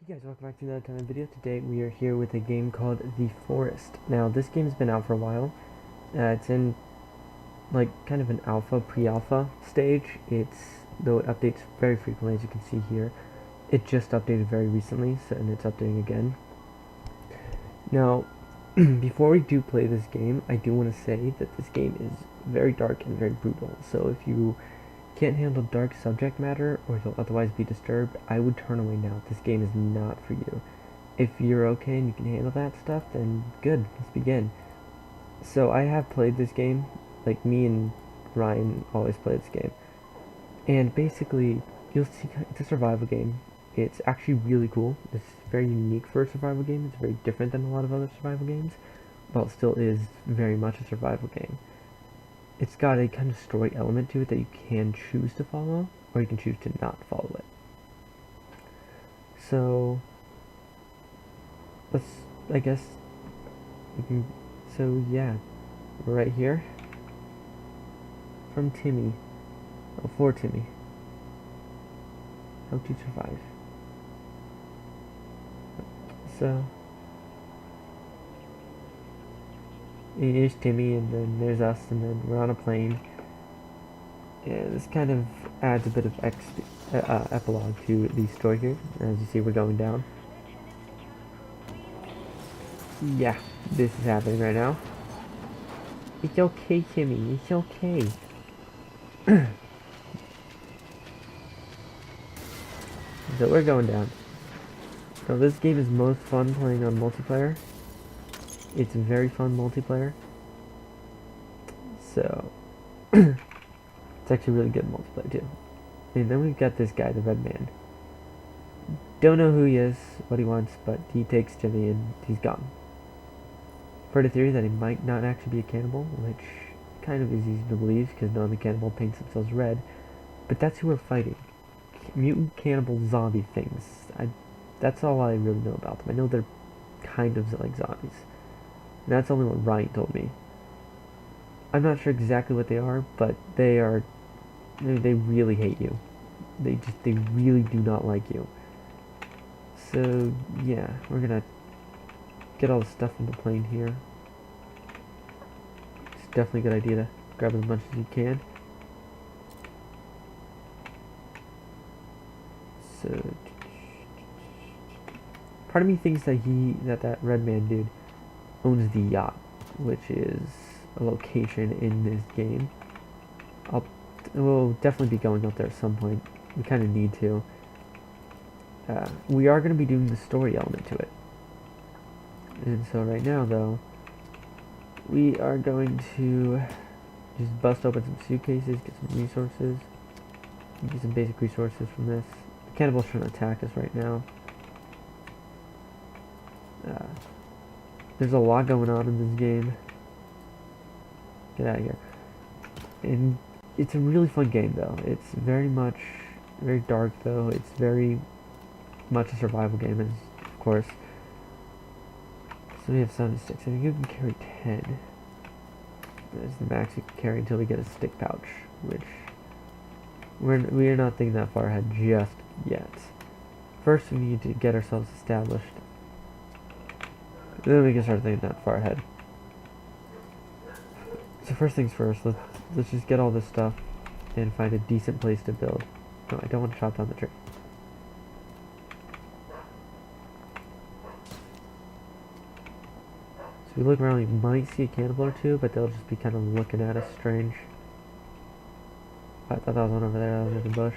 Hey guys, welcome back to another time of video. Today we are here with a game called The Forest. Now this game's been out for a while. It's in like kind of an alpha, pre-alpha stage. Though it updates very frequently, as you can see here. It just updated very recently, and it's updating again. Now, before we do play this game, I do want to say that this game is very dark and very brutal. So if you can't handle dark subject matter or you'll otherwise be disturbed, I would turn away now. This game is not for you. If you're okay and you can handle that stuff, then good, let's begin. So I have played this game, like me and Ryan always play this game. And basically, you'll see it's a survival game. It's actually really cool. It's very unique for a survival game. It's very different than a lot of other survival games, while it still is very much a survival game. It's got a kind of story element to it that you can choose to follow, or you can choose to not follow it. So, I guess, so yeah, we're right here. From Timmy. Oh, for Timmy. How to survive. So, here's Timmy, and then there's us, and then we're on a plane. Yeah, this kind of adds a bit of epilogue to the story here. As you see, we're going down. Yeah, this is happening right now. It's okay, Timmy. It's okay. So we're going down. So this game is most fun playing on multiplayer. It's very fun multiplayer. So it's actually really good multiplayer too. And then we've got this guy, the red man. Don't know who he is, what he wants, but he takes Jimmy and he's gone. Heard a theory that he might not actually be a cannibal, which kind of is easy to believe because none of the cannibal paints themselves red. But that's who we're fighting. Mutant cannibal zombie things. That's all I really know about them. I know they're kind of like zombies. And that's only what Ryan told me. I'm not sure exactly what they are, but they really hate you. They really do not like you. So yeah, we're gonna get all the stuff from the plane here. It's definitely a good idea to grab as much as you can. So part of me thinks that that red man dude owns the yacht, which is a location in this game. We'll definitely be going out there at some point. We kind of need to. We are going to be doing the story element to it. And so right now, though, we are going to just bust open some suitcases, get some resources, get some basic resources from this. The cannibal's trying to attack us right now. There's a lot going on in this game. Get out of here. And it's a really fun game, though. It's very dark, though. It's very much a survival game, of course. So we have 76. I think you can carry 10. That's the max you can carry until we get a stick pouch, which we are not thinking that far ahead just yet. First, we need to get ourselves established. Then we can start thinking that far ahead. So first things first, let's just get all this stuff and find a decent place to build. No, I don't want to chop down the tree. So we look around, we might see a cannibal or two, but they'll just be kind of looking at us strange. I thought that was one over there, that was in the bush.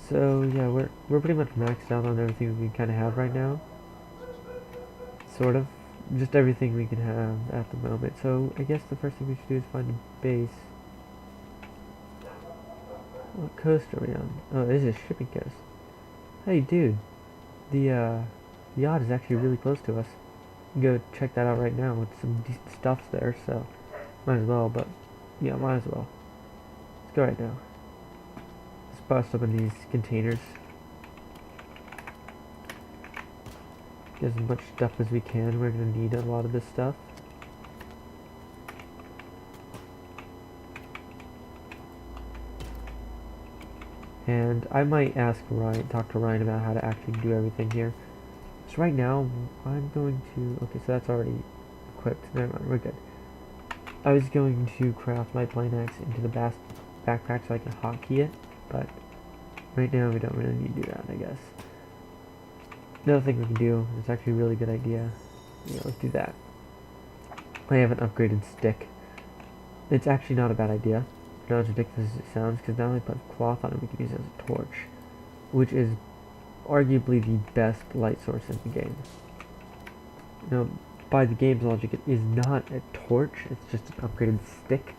So yeah, we're pretty much maxed out on everything we kind of have right now. Sort of. Just everything we can have at the moment. So I guess the first thing we should do is find a base. What coast are we on? Oh, this is a shipping coast. Hey dude, the yacht is actually really close to us. You can go check that out right now with some decent stuff there, so might as well, but yeah, might as well. Let's go right now. Let's bust open these containers. Get as much stuff as we can. We're going to need a lot of this stuff. And I might talk to Ryan about how to actually do everything here. So right now, I'm going to, okay, so that's already equipped. Never mind, we're good. I was going to craft my plane axe into the backpack so I can hotkey it, but right now we don't really need to do that, I guess. Another thing we can do, it's actually a really good idea. Yeah, let's do that. I have an upgraded stick. It's actually not a bad idea. Not as ridiculous as it sounds, because now we put cloth on it, we can use it as a torch, which is arguably the best light source in the game. Now, by the game's logic, it is not a torch, it's just an upgraded stick,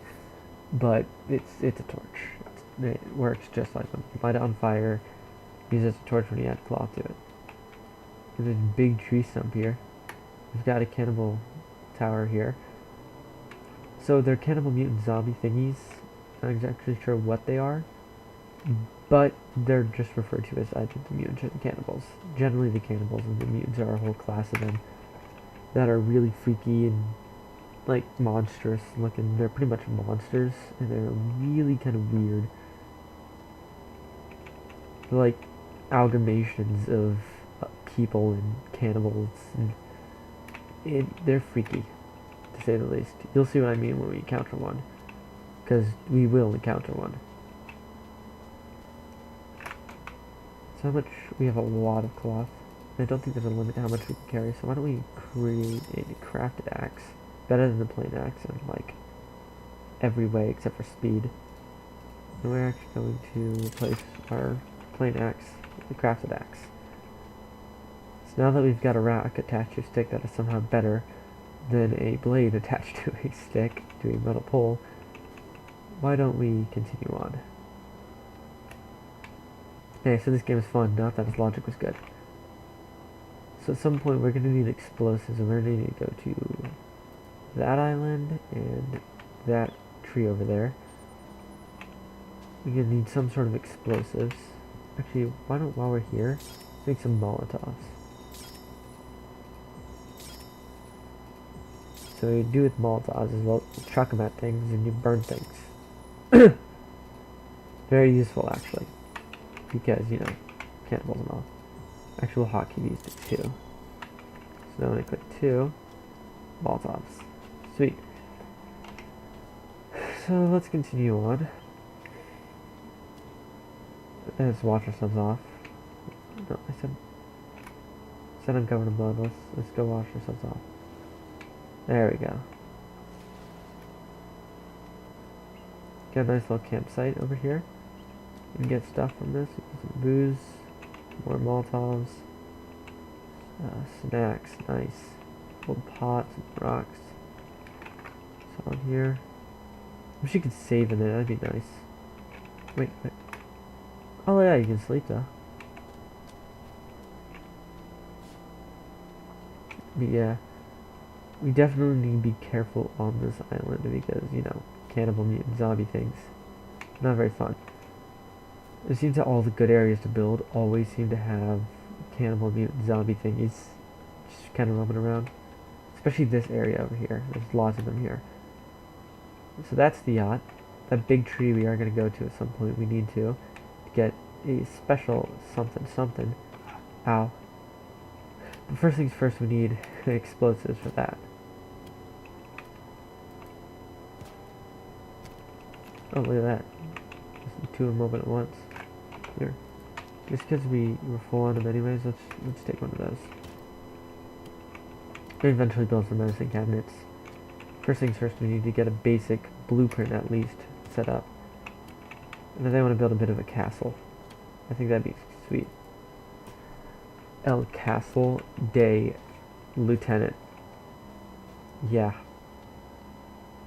but it's a torch. It works just like one. You light it on fire, use it as a torch when you add cloth to it. There's a big tree stump here. We've got a cannibal tower here. So they're cannibal mutant zombie thingies. Not exactly sure what they are, but they're just referred to as either the mutants or the cannibals. Generally the cannibals and the mutants are a whole class of them that are really freaky and like monstrous looking. They're pretty much monsters, and they're really kind of weird. They're like amalgamations of people and cannibals, and they're freaky, to say the least. You'll see what I mean when we encounter one, because we will encounter one. So how much? We have a lot of cloth. I don't think there's a limit to how much we can carry, so why don't we create a crafted axe, better than the plain axe in like every way except for speed. And we're actually going to replace our plain axe with the crafted axe. So now that we've got a rack attached to a stick that is somehow better than a blade attached to a stick, to a metal pole, why don't we continue on? Okay, so this game is fun, not that its logic was good. So at some point we're going to need explosives, and we're going to need to go to that island and that tree over there. We're going to need some sort of explosives. Actually, while we're here, make some Molotovs. So what you do with Molotovs is, well, you chuck them at things and you burn things. Very useful, actually. Because, you know, cannibals and all. Actually, we'll hotkey these to 2. So now when I click 2, Molotovs. Sweet. So let's continue on. Let's wash ourselves off. No, I said I'm covered in blood. Let's go wash ourselves off. There we go. Got a nice little campsite over here. You can get stuff from this. Some booze, more Molotovs, snacks, nice. Old pots and rocks. So on here. Wish you could save in there, that'd be nice. Wait. Oh yeah, you can sleep though. But yeah, we definitely need to be careful on this island because, you know, cannibal mutant zombie things. Not very fun. It seems that all the good areas to build always seem to have cannibal mutant zombie thingies just kind of roaming around. Especially this area over here. There's lots of them here. So that's the yacht. That big tree we are going to go to at some point. We need to get a special something. Ow. But first things first, we need explosives for that. Oh, look at that. Just 2 of them open at once. Here. Just because we were full on them anyways, let's take one of those. We eventually build some medicine cabinets. First things first, we need to get a basic blueprint at least set up. And then I want to build a bit of a castle. I think that'd be sweet. El Castle de Lieutenant. Yeah.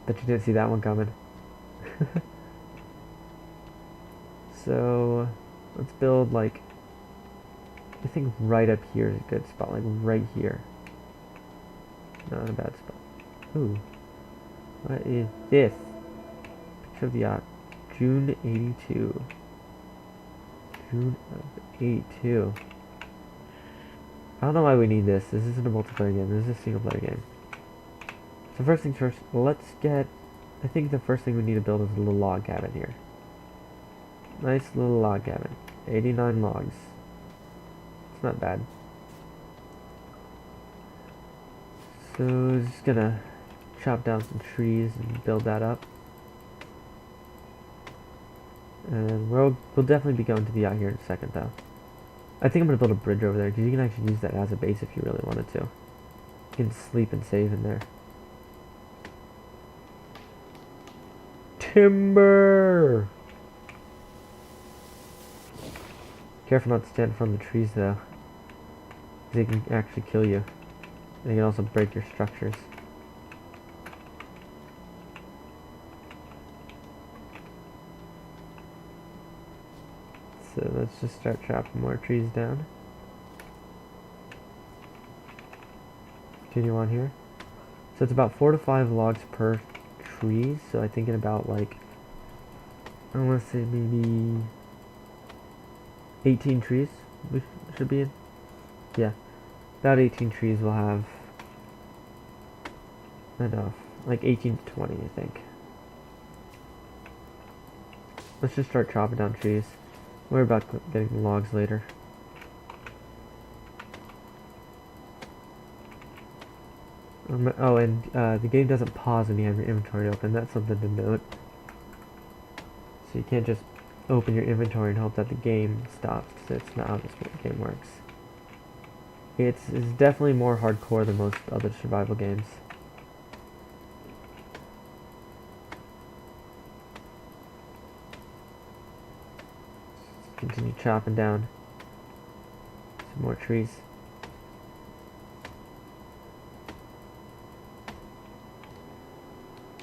Bet you didn't see that one coming. So, let's build like, I think right up here is a good spot, like right here. Not a bad spot. Ooh. What is this? Picture of the yacht. June 82. June of 82. I don't know why we need this. This isn't a multiplayer game. This is a single player game. So first things first, let's get... I think the first thing we need to build is a little log cabin here. Nice little log cabin. 89 logs. It's not bad. So just gonna chop down some trees and build that up. And we'll definitely be going to the yacht here in a second, though. I think I'm gonna build a bridge over there because you can actually use that as a base if you really wanted to. You can sleep and save in there. Timber! Careful not to stand in front of the trees, though. They can actually kill you. They can also break your structures. So let's just start chopping more trees down. Continue on here. So it's about 4 to 5 logs per tree. So I think in about like, I want to say maybe 18 trees we should be in. Yeah, about 18 trees will have enough. Like 18 to 20, I think. Let's just start chopping down trees. Worry about getting logs later. Oh, and the game doesn't pause when you have your inventory open. That's something to note. So you can't just open your inventory and hope that the game stops, because it's not how this game works. It's definitely more hardcore than most other survival games. Continue chopping down some more trees.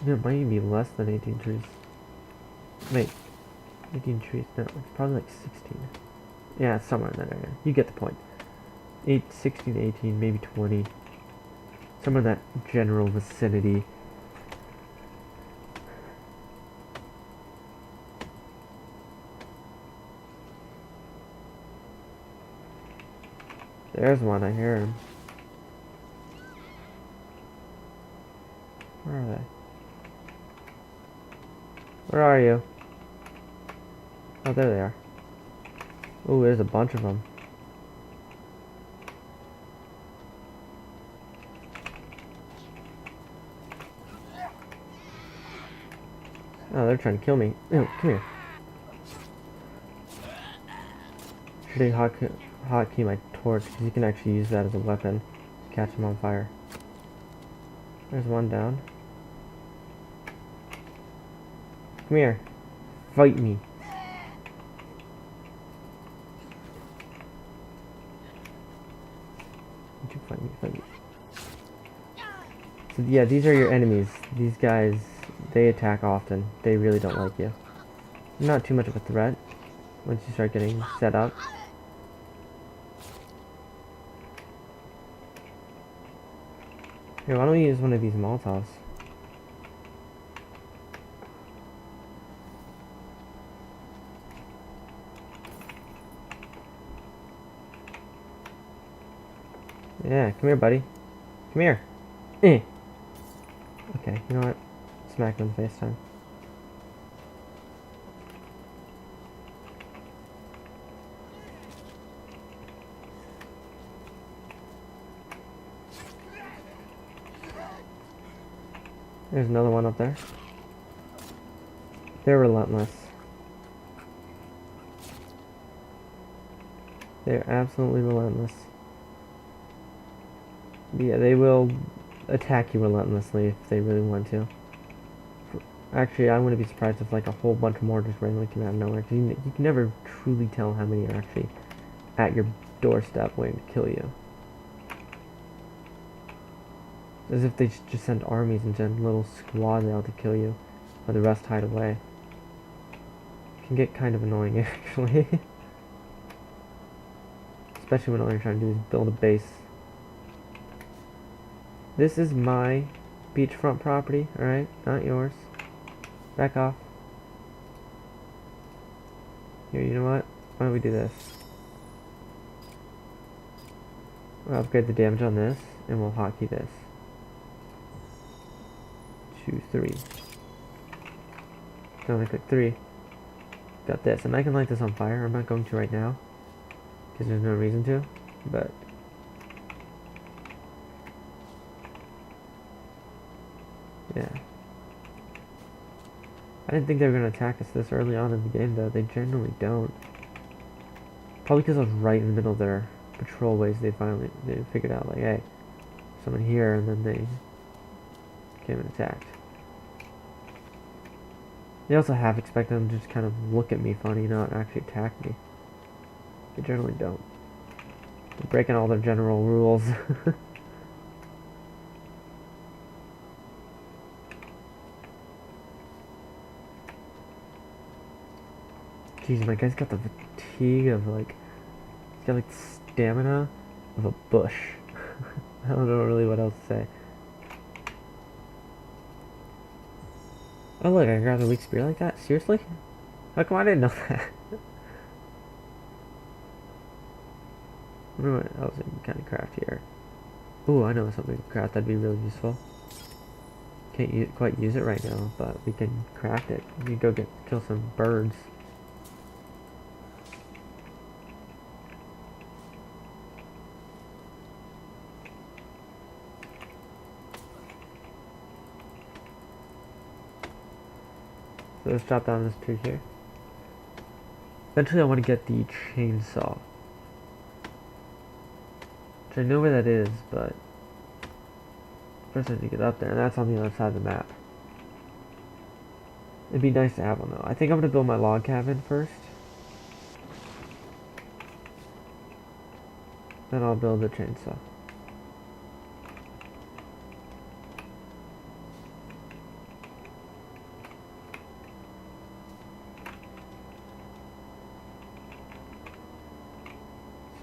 It might even be less than 18 trees. Wait, 18 trees? No, it's probably like 16. Yeah, it's somewhere in that area. You get the point. 16 to 18, maybe 20. Somewhere in that general vicinity. There's one, I hear him. Where are they? Where are you? Oh, there they are. Oh, there's a bunch of them. Oh, they're trying to kill me. Oh, come here. Should I hotkey my torch, because you can actually use that as a weapon to catch them on fire. There's one down. Come here. Fight me. Don't you fight me, fight me. So yeah, these are your enemies. These guys, they attack often. They really don't like you. Not too much of a threat once you start getting set up. Here, why don't we use one of these Molotovs? Yeah, come here, buddy. Come here. Eh. Okay, you know what? Smack him in the face time. There's another one up there. They're relentless. They're absolutely relentless. Yeah, they will attack you relentlessly if they really want to. Actually, I wouldn't be surprised if like a whole bunch more just randomly came out of nowhere, because you can never truly tell how many are actually at your doorstep waiting to kill you. As if they just sent armies and send little squads out to kill you, while the rest hide away. It can get kind of annoying, actually. Especially when all you're trying to do is build a base. This is my beachfront property, alright? Not yours. Back off. Here, you know what? Why don't we do this? We'll upgrade the damage on this, and we'll hotkey this. 2, 3. Only click 3. got this, and I can light this on fire. I'm not going to right now, because there's no reason to, but... yeah. I didn't think they were going to attack us this early on in the game, though. They generally don't. Probably because I was right in the middle of their patrol ways. They figured out, like, hey, someone here, and then they came and attacked. They also half expect them to just kind of look at me funny, not actually attack me. They generally don't. They're breaking all their general rules. Jeez, my guy's got the fatigue of, like, he's got, like, the stamina of a bush. I don't know really what else to say. Oh look, I grabbed a weak spear like that? Seriously? How come I didn't know that? I wonder what else I can kind of craft here. Ooh, I know something to craft that'd be really useful. Can't quite use it right now, but we can craft it. We can go kill some birds. So let's chop down this tree here. Eventually I want to get the chainsaw. Which I know where that is, but first I have to get up there, and that's on the other side of the map. It'd be nice to have one though. I think I'm going to build my log cabin first. Then I'll build the chainsaw.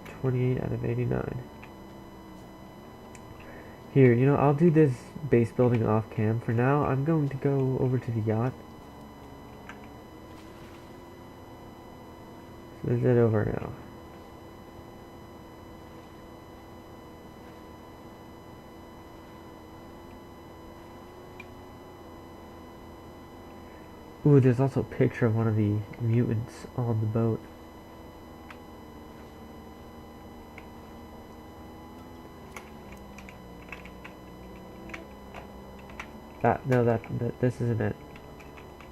It's 28 out of 89. Here, you know, I'll do this base building off cam. For now, I'm going to go over to the yacht. So let's head over now. Ooh, there's also a picture of one of the mutants on the boat. No, this isn't it.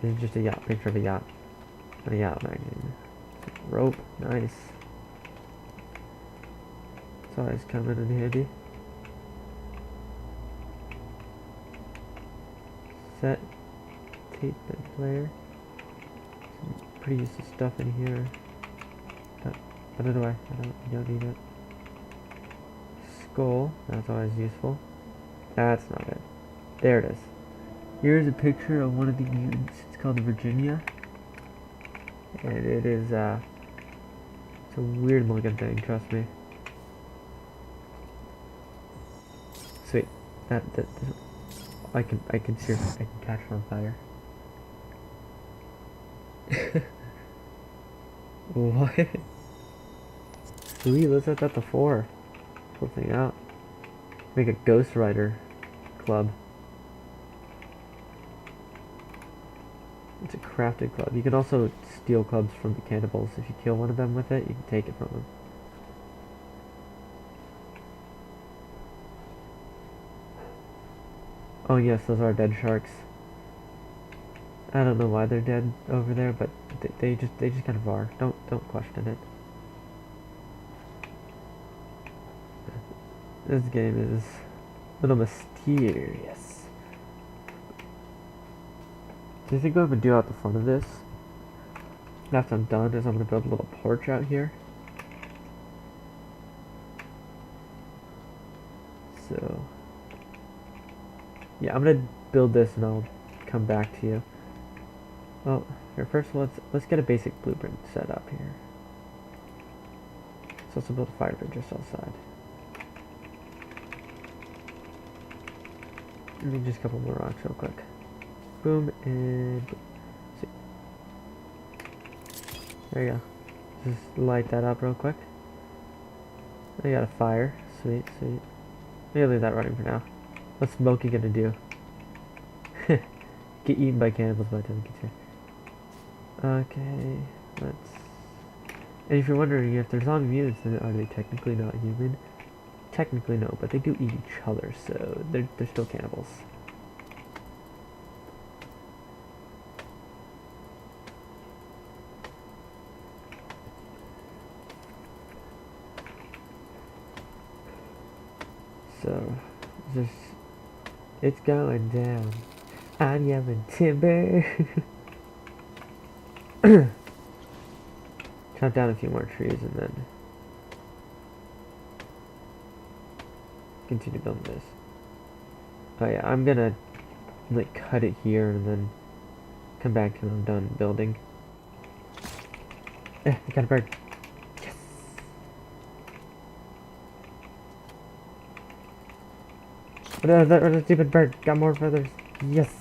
This is just a yacht, picture of a yacht. And a yacht magazine. Rope, nice. It's always coming in handy. Set, tape and player. Some pretty useful stuff in here. Put it away, you don't need it. Skull, that's always useful. That's not it. There it is. Here's a picture of one of the mutants. It's called Virginia. And it is, it's a weird looking thing, trust me. Sweet. I can catch it on fire. What? Sweet, let's set that to 4. Pull thing out. Make a Ghost Rider club. It's a crafted club. You can also steal clubs from the cannibals. If you kill one of them with it, you can take it from them. Oh yes, those are dead sharks. I don't know why they're dead over there, but they just kind of are. Don't question it. This game is a little mysterious. So I think what I'm going to do out the front of this, after I'm done, is I'm going to build a little porch out here. So, yeah, I'm going to build this and I'll come back to you. Well, here first let's get a basic blueprint set up here. Let's also build a fire pit just outside. And then just a couple more rocks real quick. Boom, and boom. See. There you go. Just light that up real quick. I got a fire. Sweet, sweet. Maybe leave that running for now. What's Smokey gonna do? Get eaten by cannibals by the time he gets here. Okay, let's... And if you're wondering if they're zombie mutants, then are they technically not human? Technically no, but they do eat each other, so they're still cannibals. So, just... It's going down. I'm yelling timber. Chop down a few more trees and then continue building this. Oh yeah, I'm gonna like cut it here and then come back when I'm done building. I got a bird. Yes. What a stupid bird. Got more feathers. Yes.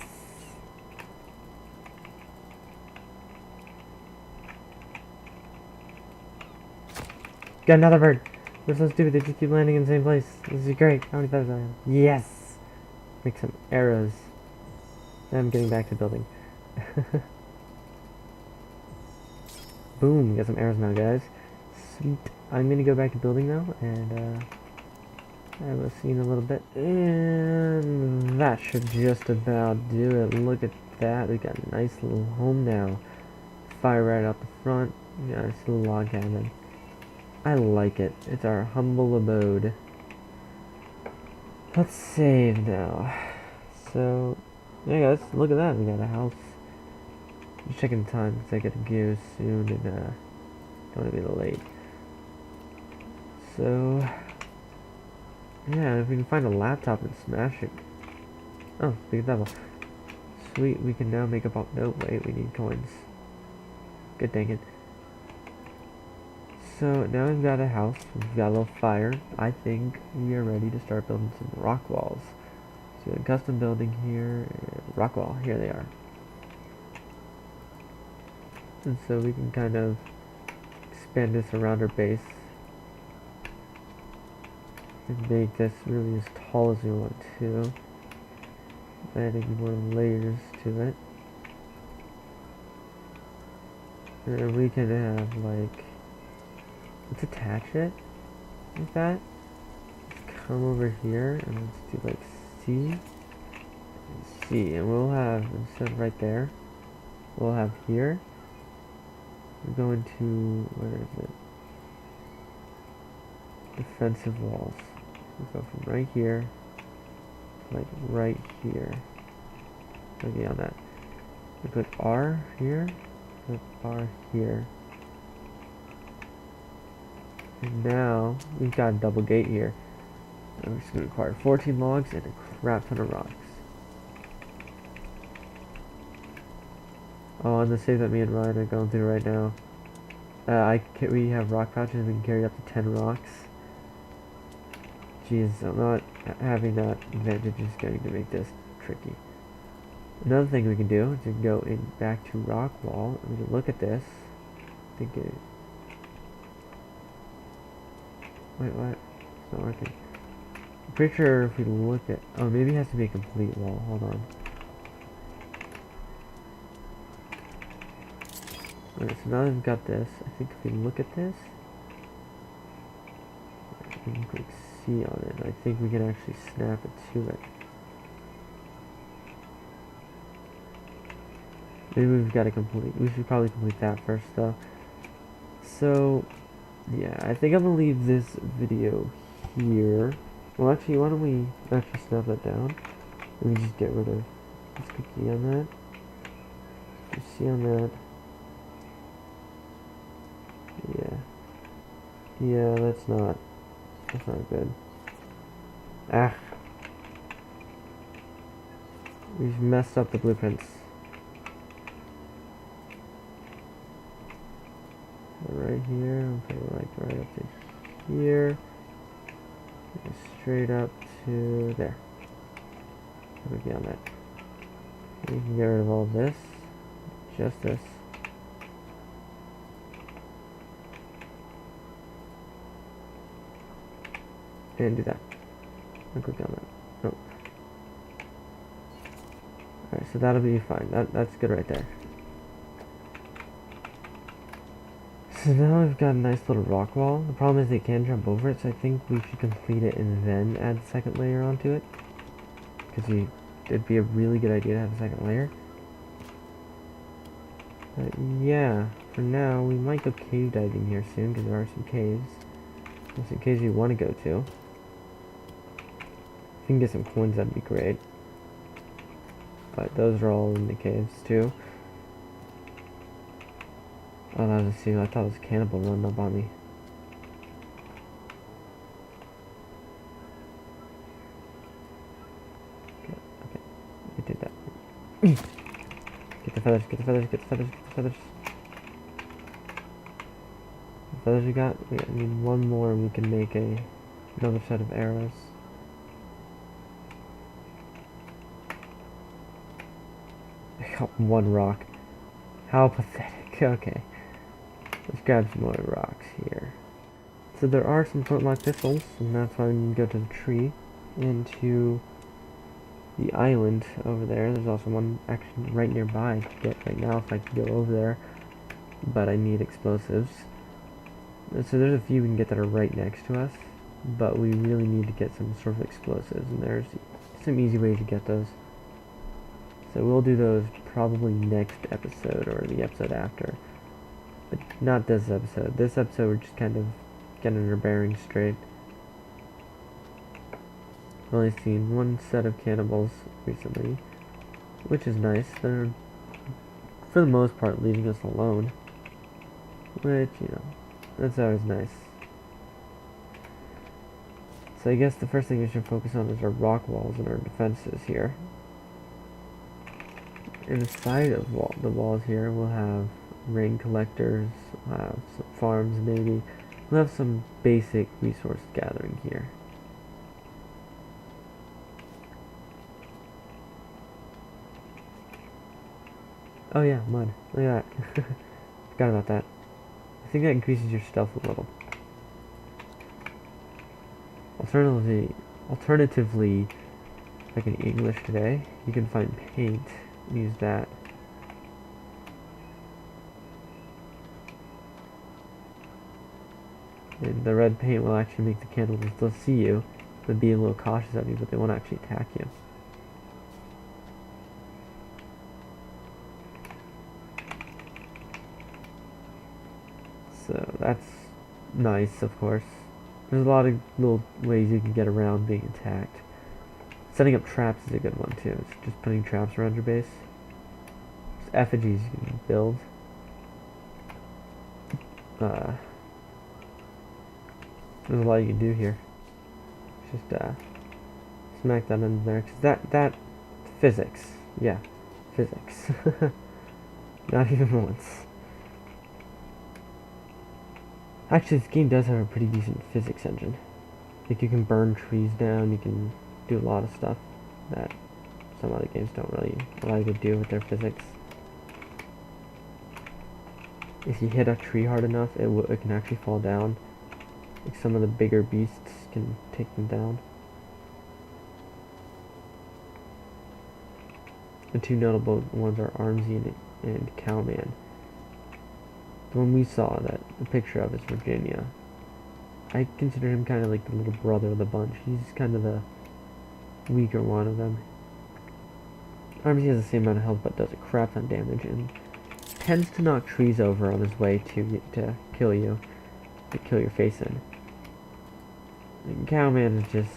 Got another bird. They're so stupid, they just keep landing in the same place. This is great. How many feathers do I have? Yes! Make some arrows. I'm getting back to building. Boom, got some arrows now, guys. Sweet. I'm gonna go back to building now, and I will see you in a little bit. And that should just about do it. Look at that. We got a nice little home now. Fire right out the front. Nice little log cabin. I like it. It's our humble abode. Let's save now. So, yeah guys, look at that. We got a house. Just checking the time because I gotta go soon and don't want to be late. So, yeah, if we can find a laptop and smash it. Oh, speaking of that, sweet, we can now make a bomb. No, wait, we need coins. Good dang it. So now we've got a house, we've got a little fire. I think we are ready to start building some rock walls. So a custom building here, rock wall, here they are. And so we can kind of expand this around our base. And make this really as tall as we want to. Adding more layers to it. And we can have like... Let's attach it like that. Let's come over here and let's do like C. C, and we'll have, instead of right there, we'll have here. We're going to, where is it? Defensive walls. We'll go from right here to like right here. Okay, on that. We put R here, put R here. And now we've got a double gate here. And we're just going to require 14 logs and a crap ton of rocks. Oh, and the save that me and Ryan are going through right now. We have rock pouches and we can carry up to 10 rocks. Jeez, I'm not having that advantage is going to make this tricky. Another thing we can do is we can go in back to rock wall and we can look at this. I think it. Wait, what? It's not working. I'm pretty sure if we look at... Oh, maybe it has to be a complete wall. Hold on. Alright, so now we've got this. I think if we look at this... We can click C on it. I think we can actually snap it to it. Maybe we've got to complete... We should probably complete that first, though. So... Yeah, I think I'm gonna leave this video here. Well, actually, why don't we actually snap that down? Let me just get rid of this cookie on that. Just see on that. Yeah. Yeah, that's not good. Ah. We've messed up the blueprints. Right here, okay, like right up to here, straight up to there. Okay, on that. We can get rid of all of this, just this. And do that. I'll click on that. Oh. Alright, so that'll be fine. That's good right there. So now we've got a nice little rock wall. The problem is they can jump over it, so I think we should complete it and then add the second layer onto it. Because it'd be a really good idea to have a second layer. But yeah, for now, we might go cave diving here soon, because there are some caves. There's some caves we want to go to. If we can get some coins, that'd be great. But those are all in the caves, too. Oh, that was a seal. I thought it was a cannibal running up on me. Okay, we did that. Get the feathers, get the feathers, get the feathers, get the feathers. The feathers we got? I need one more and we can make another set of arrows. I got one rock. How pathetic. Okay. Let's grab some more rocks here. So there are some flintlock thistles, and that's why we need to go to the tree and to the island over there. There's also one actually right nearby I could get right now if I could go over there, but I need explosives. So there's a few we can get that are right next to us, but we really need to get some sort of explosives, and there's some easy ways to get those. So we'll do those probably next episode or the episode after. But not this episode. This episode we're just kind of getting our bearings straight. I've only seen one set of cannibals recently, which is nice. They're, for the most part, leaving us alone. Which, you know, that's always nice. So I guess the first thing we should focus on is our rock walls and our defenses here. In the side of the walls here, we'll have rain collectors, we'll have some farms maybe, we'll have some basic resource gathering here. Oh yeah, mud. Look at that. Forgot about that. I think that increases your stealth a little. Alternatively, like in English today, you can find paint and use that. And the red paint will actually make the cannibals still see you, but be a little cautious of you, but they won't actually attack you. So that's nice, of course. There's a lot of little ways you can get around being attacked. Setting up traps is a good one too. It's just putting traps around your base. There's effigies you can build. There's a lot you can do here. Just smack that in there, cause that physics, yeah, physics. Not even once. Actually, this game does have a pretty decent physics engine. Like you can burn trees down, you can do a lot of stuff that some other games don't really allow you to do with their physics. If you hit a tree hard enough, it can actually fall down. Like some of the bigger beasts can take them down. The two notable ones are Armsy and Cowman. The one we saw, that the picture of, is Virginia. I consider him kind of like the little brother of the bunch. He's kind of the weaker one of them. Armsy has the same amount of health but does a crap ton of damage and tends to knock trees over on his way to kill you, to kill your face in. And Cowman is just,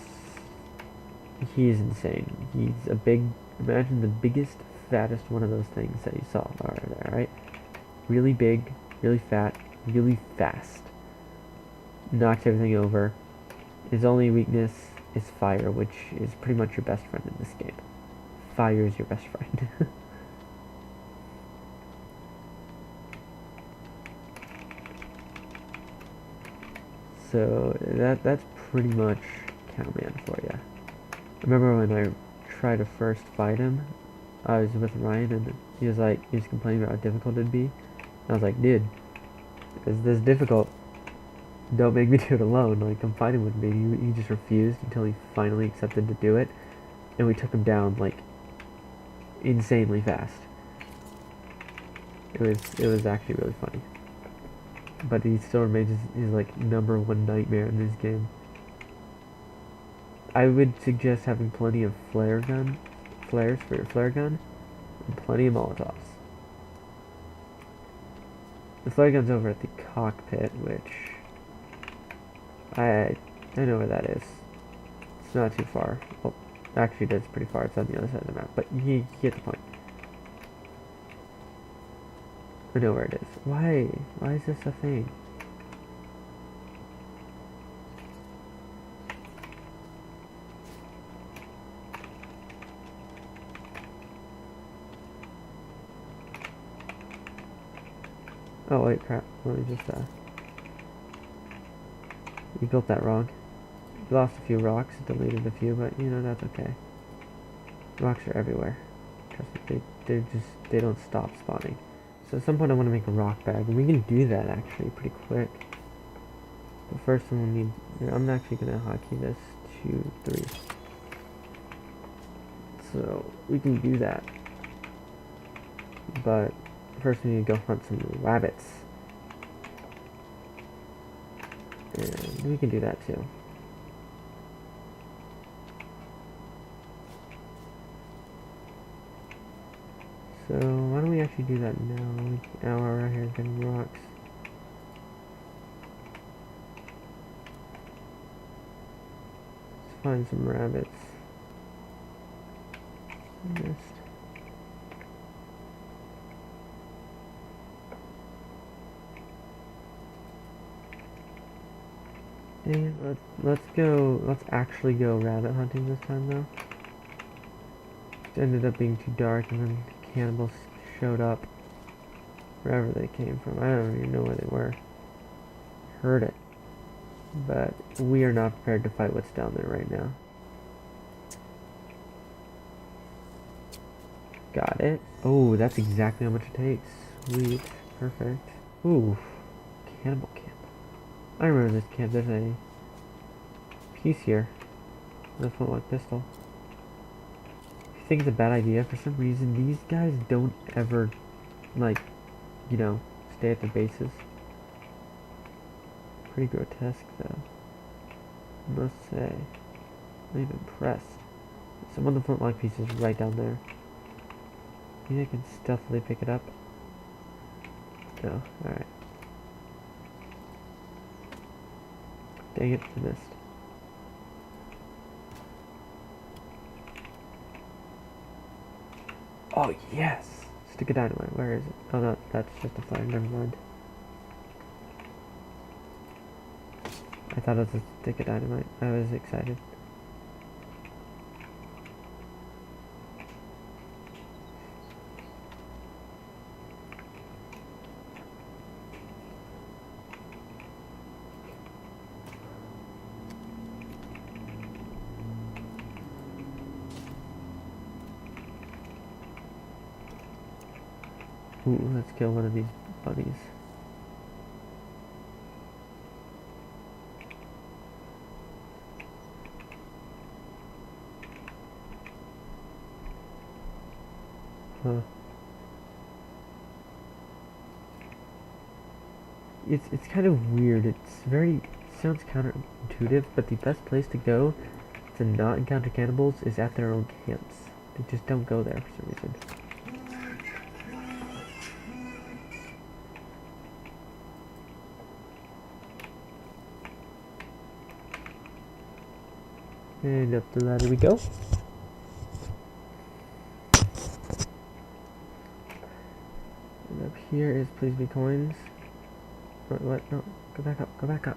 he's insane. He's a big, imagine the biggest, fattest one of those things that you saw right there, right? Really big, really fat, really fast. Knocks everything over. His only weakness is fire, which is pretty much your best friend in this game. Fire is your best friend. So that's pretty much Cowman for you. I remember when I tried to first fight him, I was with Ryan and he was complaining about how difficult it'd be. And I was like, dude, is this difficult? Don't make me do it alone. Like, come fight him with me. He just refused until he finally accepted to do it. And we took him down, like, insanely fast. It was actually really funny. but he still remains his like #1 nightmare in this game. I would suggest having plenty of flares for your flare gun, and plenty of Molotovs. The flare gun's over at the cockpit, which I know where that is. It's not too far. Well, actually, it is pretty far. It's on the other side of the map, but you get the point. I know where it is. Why? Why is this a thing? Oh wait, crap. Let me just, we built that wrong. We lost a few rocks, deleted a few, but, you know, that's okay. Rocks are everywhere. Trust me, they don't stop spawning. So at some point I want to make a rock bag, and we can do that, actually, pretty quick. But first we'll need, I'm actually going to hotkey this 2, 3. So, we can do that. But first we need to go hunt some rabbits. And we can do that too. So why don't we actually do that now? Now we're right here getting rocks. Let's find some rabbits. Missed. Dang it, let's actually go rabbit hunting this time though. It ended up being too dark, and then the cannibals showed up wherever they came from. I don't even know where they were. Heard it. But we are not prepared to fight what's down there right now. Got it. Oh, that's exactly how much it takes. Sweet. Perfect. Ooh. Cannibal camp. I remember this camp. There's a piece here with a flintlock pistol. If you think it's a bad idea, for some reason these guys don't ever, like, you know, stay at their bases. Pretty grotesque though, I must say. I'm even impressed. Some of the flintlock pieces right down there. Maybe I can stealthily pick it up. No, alright. Dang it, I missed. Oh, yes! Stick of dynamite, where is it? Oh, no, that's just a flare, never mind. I thought it was a stick of dynamite. I was excited. Ooh, let's kill one of these buddies. Huh. It's kind of weird. Sounds counterintuitive, but the best place to go to not encounter cannibals is at their own camps. They just don't go there for some reason. And up the ladder we go. And up here is please be coins. What? No, go back up, go back up.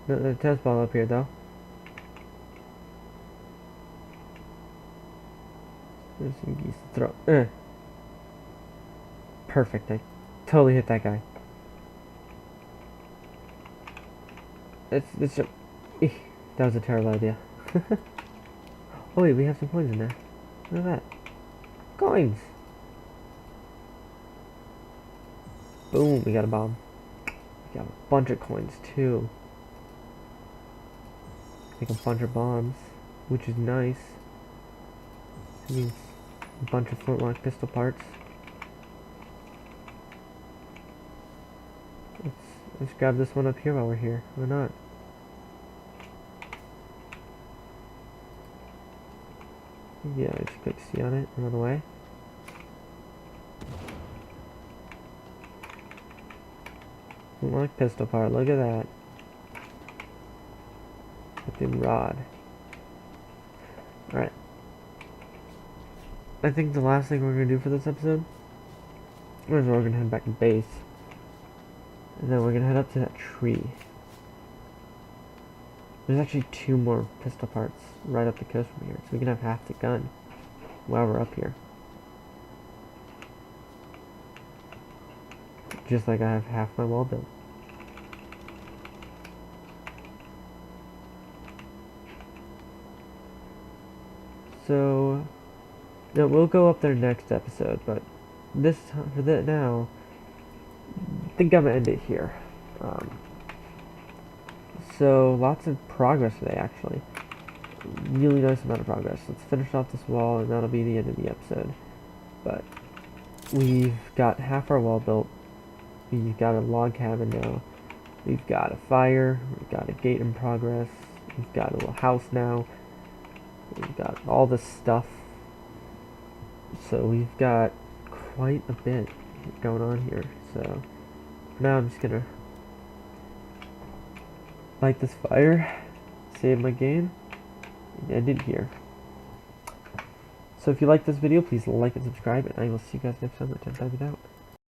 No, the test ball up here though. There's some geese to throw. Perfect, I totally hit that guy. It's just, that was a terrible idea. Oh wait, we have some coins in there. Look at that. Coins! Boom, we got a bomb. We got a bunch of coins too. Like a bunch of bombs, which is nice. It means a bunch of flintlock pistol parts. Let's grab this one up here while we're here. Why not? Yeah, just click C on it and run away. Flintlock pistol part, look at that. With the rod. Alright. I think the last thing we're going to do for this episode is we're going to head back to base. And then we're going to head up to that tree. There's actually 2 more pistol parts right up the coast from here, so we can have half the gun while we're up here. Just like I have half my wall built. So, yeah, we'll go up there next episode, but this time, for that now, I think I'm gonna end it here. So, lots of progress today, actually. Really nice amount of progress. Let's finish off this wall, and that'll be the end of the episode. But, we've got half our wall built. We've got a log cabin now. We've got a fire. We've got a gate in progress. We've got a little house now. We've got all this stuff. So we've got quite a bit going on here. So for now I'm just gonna light this fire, save my game, and end it here. So if you like this video, please like and subscribe, and I will see you guys next time. 10 times it out.